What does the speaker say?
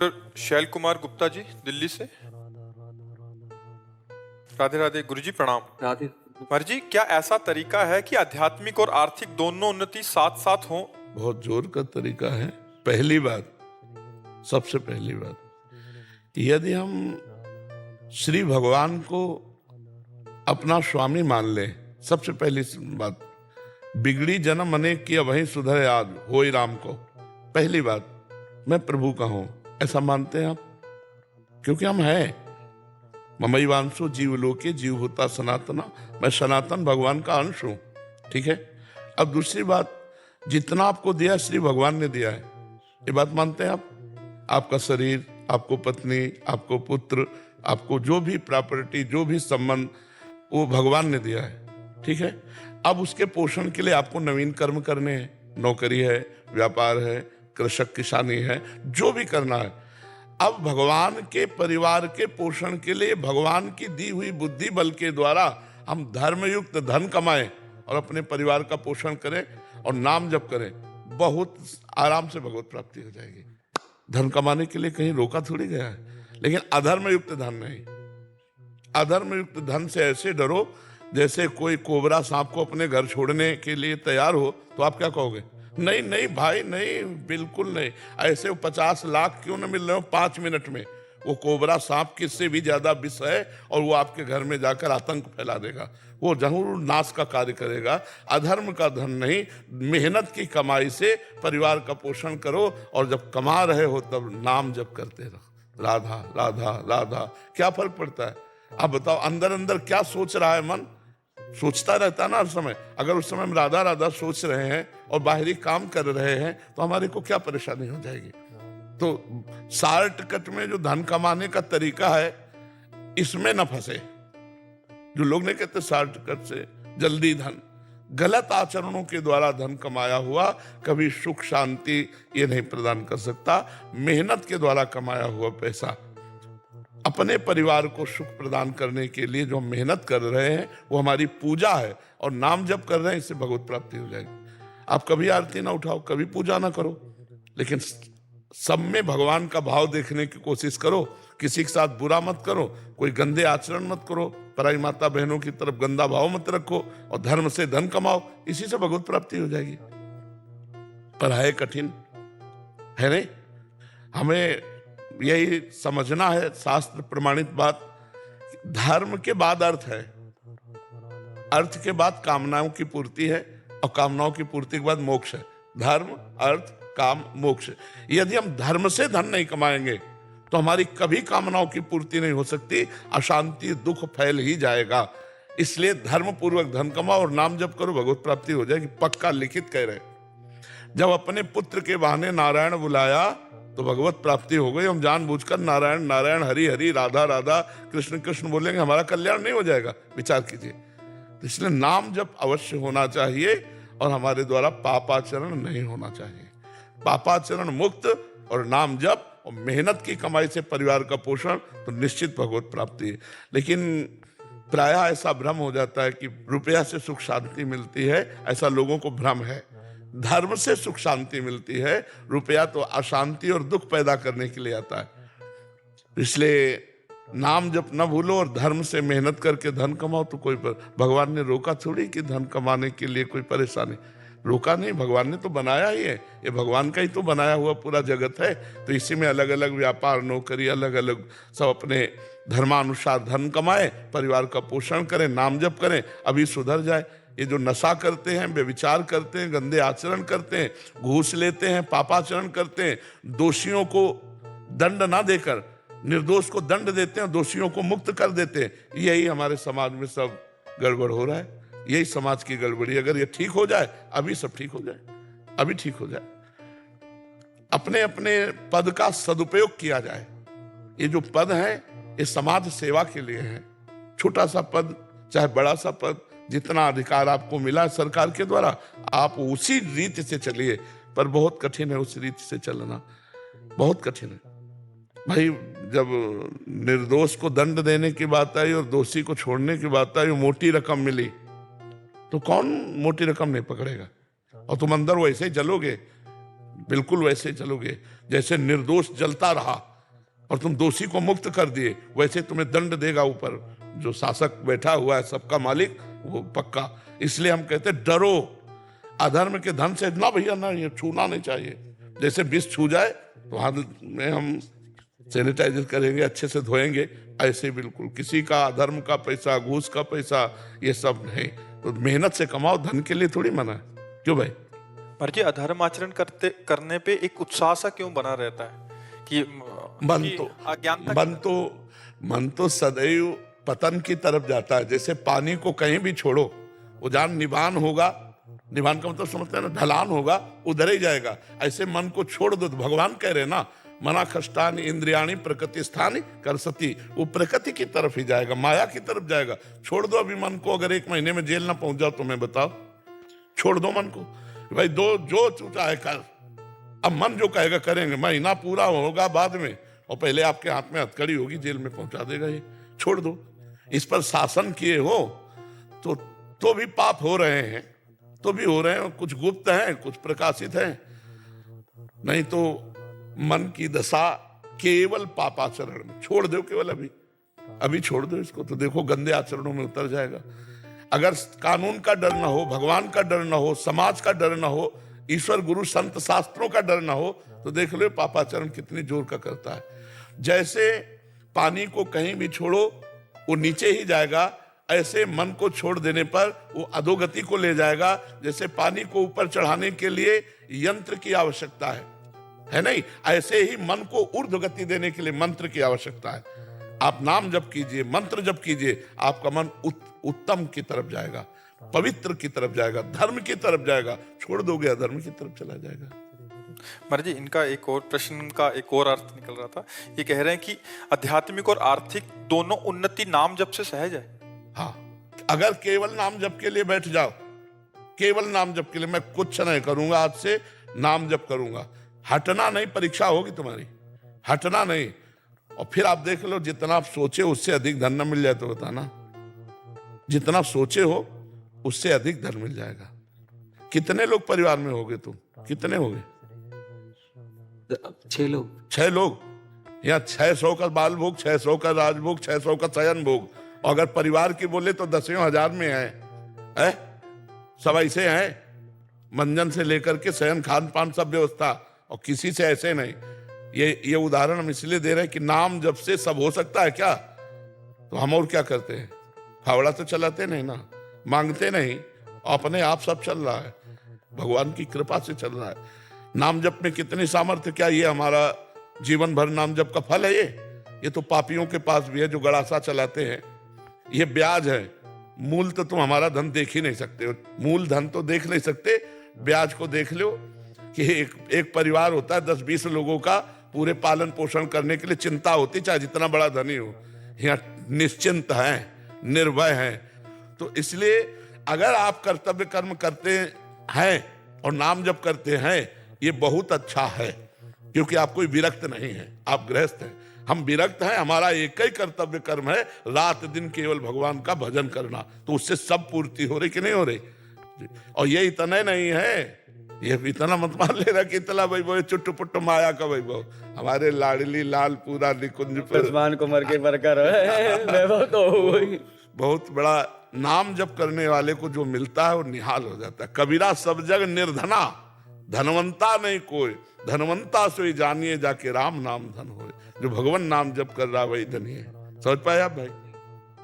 शैल कुमार गुप्ता जी दिल्ली से। राधे राधे गुरुजी, प्रणाम। राधे। महाराज जी, क्या ऐसा तरीका है कि आध्यात्मिक और आर्थिक दोनों उन्नति साथ साथ हो? बहुत जोर का तरीका है। पहली बात, सबसे पहली बात, यदि हम श्री भगवान को अपना स्वामी मान लें, सबसे पहली बात, बिगड़ी जन्म अनेक की अबहि सुधरे आज होई राम को। पहली बात, मैं प्रभु का हूं, ऐसा मानते हैं आप? क्योंकि हम हैं ममैवांशो जीवलोके जीव होता सनातना, मैं सनातन भगवान का अंश हूं। ठीक है। अब दूसरी बात, जितना आपको दिया श्री भगवान ने दिया है, ये बात मानते हैं आप? आपका शरीर, आपको पत्नी, आपको पुत्र, आपको जो भी प्रॉपर्टी, जो भी संबंध, वो भगवान ने दिया है। ठीक है। अब उसके पोषण के लिए आपको नवीन कर्म करने हैं, नौकरी है, व्यापार है, कृषक किसानी है, जो भी करना है। अब भगवान के परिवार के पोषण के लिए भगवान की दी हुई बुद्धि बल के द्वारा हम धर्मयुक्त धन कमाएं और अपने परिवार का पोषण करें और नाम जप करें, बहुत आराम से भगवत प्राप्ति हो जाएगी। धन कमाने के लिए कहीं रोका थोड़ी गया है, लेकिन अधर्मयुक्त धन नहीं। अधर्मयुक्त धन से ऐसे डरो जैसे कोई कोबरा सांप को अपने घर छोड़ने के लिए तैयार हो, तो आप क्या कहोगे? नहीं नहीं भाई, नहीं, बिल्कुल नहीं। ऐसे 50 लाख क्यों न मिल रहे हो 5 मिनट में, वो कोबरा सांप किससे भी ज्यादा विष है और वो आपके घर में जाकर आतंक फैला देगा, वो जरूर नाश का कार्य करेगा। अधर्म का धन नहीं, मेहनत की कमाई से परिवार का पोषण करो और जब कमा रहे हो तब नाम जप करते रहो, राधा राधा राधा। क्या फर्क पड़ता है? आप बताओ, अंदर अंदर क्या सोच रहा है मन? सोचता रहता ना हर समय। अगर उस समय हम राधा राधा सोच रहे हैं और बाहरी काम कर रहे हैं तो हमारे को क्या परेशानी हो जाएगी? तो शॉर्टकट में जो धन कमाने का तरीका है, इसमें न फंसे। जो लोग नहीं कहते शॉर्टकट से जल्दी धन, गलत आचरणों के द्वारा धन कमाया हुआ कभी सुख शांति ये नहीं प्रदान कर सकता। मेहनत के द्वारा कमाया हुआ पैसा अपने परिवार को सुख प्रदान करने के लिए जो हम मेहनत कर रहे हैं, वो हमारी पूजा है और नाम जप कर रहे हैं, इससे भगवत प्राप्ति हो जाएगी। आप कभी आरती ना उठाओ, कभी पूजा ना करो, लेकिन सब में भगवान का भाव देखने की कोशिश करो। किसी के साथ बुरा मत करो, कोई गंदे आचरण मत करो, पराई माता बहनों की तरफ गंदा भाव मत रखो और धर्म से धन कमाओ, इसी से भगवत प्राप्ति हो जाएगी। पर है कठिन, है नहीं? हमें यही समझना है, शास्त्र प्रमाणित बात, धर्म के बाद अर्थ है, अर्थ के बाद कामनाओं की पूर्ति है और कामनाओं की पूर्ति के बाद मोक्ष है। धर्म, अर्थ, काम, मोक्ष। यदि हम धर्म से धन नहीं कमाएंगे तो हमारी कभी कामनाओं की पूर्ति नहीं हो सकती, अशांति दुख फैल ही जाएगा। इसलिए धर्म पूर्वक धन कमाओ और नाम जप करो, भगवत प्राप्ति हो जाएगी, पक्का लिखित कह रहे। जब अपने पुत्र के बहाने नारायण बुलाया तो भगवत प्राप्ति हो गई। हम जानबूझकर नारायण नारायण, हरि हरि, राधा राधा, कृष्ण कृष्ण बोलेंगे, हमारा कल्याण नहीं हो जाएगा। विचार कीजिए। इसलिए नाम जप अवश्य होना चाहिए और हमारे द्वारा पापाचरण नहीं होना चाहिए। पापाचरण मुक्त और नाम जप और मेहनत की कमाई से परिवार का पोषण, तो निश्चित भगवत प्राप्ति है। लेकिन प्रायः ऐसा भ्रम हो जाता है कि रुपया से सुख शांति मिलती है, ऐसा लोगों को भ्रम है। धर्म से सुख शांति मिलती है, रुपया तो अशांति और दुख पैदा करने के लिए आता है। इसलिए नाम जप न भूलो और धर्म से मेहनत करके धन कमाओ। तो कोई भगवान ने रोका थोड़ी कि धन कमाने के लिए कोई परेशानी, रोका नहीं। भगवान ने तो बनाया ही है, ये भगवान का ही तो बनाया हुआ पूरा जगत है। तो इसी में अलग अलग व्यापार, नौकरी, अलग अलग सब अपने धर्मानुसार धन कमाए, परिवार का पोषण करें, नाम जप करें, अभी सुधर जाए। ये जो नशा करते हैं, व्यभिचार करते हैं, गंदे आचरण करते हैं, घूस लेते हैं, पापाचरण करते हैं, दोषियों को दंड ना देकर निर्दोष को दंड देते हैं, दोषियों को मुक्त कर देते हैं, यही हमारे समाज में सब गड़बड़ हो रहा है। यही समाज की गड़बड़ी। अगर ये ठीक हो जाए, अभी सब ठीक हो जाए, अभी ठीक हो जाए। अपने अपने पद का सदुपयोग किया जाए। ये जो पद है ये समाज सेवा के लिए है। छोटा सा पद चाहे बड़ा सा पद, जितना अधिकार आपको मिला सरकार के द्वारा, आप उसी रीति से चलिए। पर बहुत कठिन है उस रीति से चलना, बहुत कठिन है भाई। जब निर्दोष को दंड देने की बात आई और दोषी को छोड़ने की बात आई, मोटी रकम मिली, तो कौन मोटी रकम नहीं पकड़ेगा? और तुम अंदर वैसे ही चलोगे, बिल्कुल वैसे ही चलोगे जैसे निर्दोष जलता रहा। और तुम दोषी को मुक्त कर दिए, वैसे तुम्हें दंड देगा ऊपर जो शासक बैठा हुआ है, सबका मालिक, वो पक्का। इसलिए हम कहते हैं डरो अधर्म के धन से ना भैया, ना ये छूना नहीं चाहिए। जैसे विष छू जाए तो हाथ में हम सैनिटाइजर करेंगे, अच्छे से धोएंगे, ऐसे बिल्कुल किसी का अधर्म का पैसा, घूस का पैसा, ये सब नहीं। तो मेहनत से कमाओ, धन के लिए थोड़ी मना है। क्यों भाई? पर जी अधर्म आचरण करने पे एक उत्साह सा क्यों बना रहता है कि मन तो सदैव पतन की तरफ जाता है। जैसे पानी को कहीं भी छोड़ो, वो जहाँ निवान होगा, निवान का मतलब समझते हैं ना, ढलान होगा, उधर ही जाएगा। ऐसे मन को छोड़ दो तो भगवान कह रहे ना, मना कष्टानि इंद्रियाणि प्रकृति स्थानि करसति, वो प्रकृति की तरफ ही जाएगा, माया की तरफ जाएगा। छोड़ दो अभी मन को। अगर 1 महीने में जेल ना पहुंच जाओ तो मैं बताओ, छोड़ दो मन को भाई, जो चाहे कर। अब मन जो कहेगा करेंगे, महीना पूरा होगा बाद में, और पहले आपके हाथ में हथकड़ी होगी, जेल में पहुंचा देगा ये। छोड़ दो। इस पर शासन किए हो तो भी पाप हो रहे हैं, तो भी हो रहे हैं। कुछ गुप्त हैं, कुछ प्रकाशित हैं। नहीं तो मन की दशा केवल पापाचरण में। छोड़ दो केवल अभी छोड़ दो इसको, तो देखो गंदे आचरणों में उतर जाएगा। अगर कानून का डर ना हो, भगवान का डर ना हो, समाज का डर ना हो, ईश्वर गुरु संत शास्त्रों का डर ना हो, तो देख लो पापाचरण कितनी जोर का करता है। जैसे पानी को कहीं भी छोड़ो वो नीचे ही जाएगा, ऐसे मन को छोड़ देने पर वो अधोगति को ले जाएगा। जैसे पानी को ऊपर चढ़ाने के लिए यंत्र की आवश्यकता है नहीं, ऐसे ही मन को ऊर्ध्व गति देने के लिए मंत्र की आवश्यकता है। आप नाम जप कीजिए, मंत्र जप कीजिए, आपका मन उत्तम की तरफ जाएगा, पवित्र की तरफ जाएगा, धर्म की तरफ जाएगा। छोड़ दोगे अधर्म की तरफ चला जाएगा। महाराज जी, इनका एक और प्रश्न का एक और अर्थ निकल रहा था। ये कह रहे हैं कि आध्यात्मिक और आर्थिक दोनों उन्नति नाम जप से सहज है। हाँ, अगर केवल नाम जप के लिए बैठ जाओ, केवल नाम जप के लिए मैं कुछ नहीं करूंगा, आज से नाम जप करूंगा, हटना नहीं, परीक्षा होगी तुम्हारी, हटना नहीं। और फिर आप देख लो, जितना आप सोचे उससे अधिक धन न मिल जाए तो बताना। जितना सोचे हो उससे अधिक धन मिल जाएगा। कितने लोग परिवार में होगे तुम? कितने होगे? 6 लोग। 6 लोग। यहाँ 600 का बाल भोग, 600 का राजभोग, 600 का शयन भोग। और अगर परिवार की बोले तो 10,000 में है? सब ऐसे हैं, मंजन से लेकर के शयन, खान पान सब व्यवस्था, और किसी से ऐसे नहीं। ये उदाहरण हम इसलिए दे रहे हैं कि नाम जब से सब हो सकता है क्या? तो हम और क्या करते हैं? फावड़ा तो चलाते नहीं ना, मांगते नहीं, अपने आप सब चल रहा है, भगवान की कृपा से चल रहा है। नाम जप में कितनी सामर्थ्य, क्या ये हमारा जीवन भर नाम जप का फल है? ये तो पापियों के पास भी है जो गड़ासा चलाते हैं। ये ब्याज है, मूल तो तुम हमारा धन देख ही नहीं सकते हो। मूल धन तो देख नहीं सकते, ब्याज को देख लो कि एक परिवार होता है 10-20 लोगों का, पूरे पालन पोषण करने के लिए चिंता होती, चाहे जितना बड़ा धनी हो। यहाँ निश्चिंत है, निर्भय है। तो इसलिए अगर आप कर्तव्य कर्म करते हैं और नाम जप करते हैं, ये बहुत अच्छा है, क्योंकि आप कोई विरक्त नहीं है, आप गृहस्थ हैं। हम विरक्त हैं, हमारा एक ही कर्तव्य कर्म है, रात दिन केवल भगवान का भजन करना। तो उससे सब पूर्ति हो रही कि नहीं हो रही? और ये इतना नहीं है, ये इतना मत मान लेना कि इतना वैभव, चुट्टू पुट्टू माया का वैभव। हमारे लाडली लाल पूरा निकुंज भगवान को मर के बरकर वैभव तो बहुत बड़ा। नाम जप करने वाले को जो मिलता है वो निहाल हो जाता है। कबीरा सब जग निर्धना, धनवंता नहीं कोई, धनवंता सोई जानिए जाके राम नाम धन होए। जो भगवान नाम जप कर रहा वही धनी है। समझ पाए आप भाई?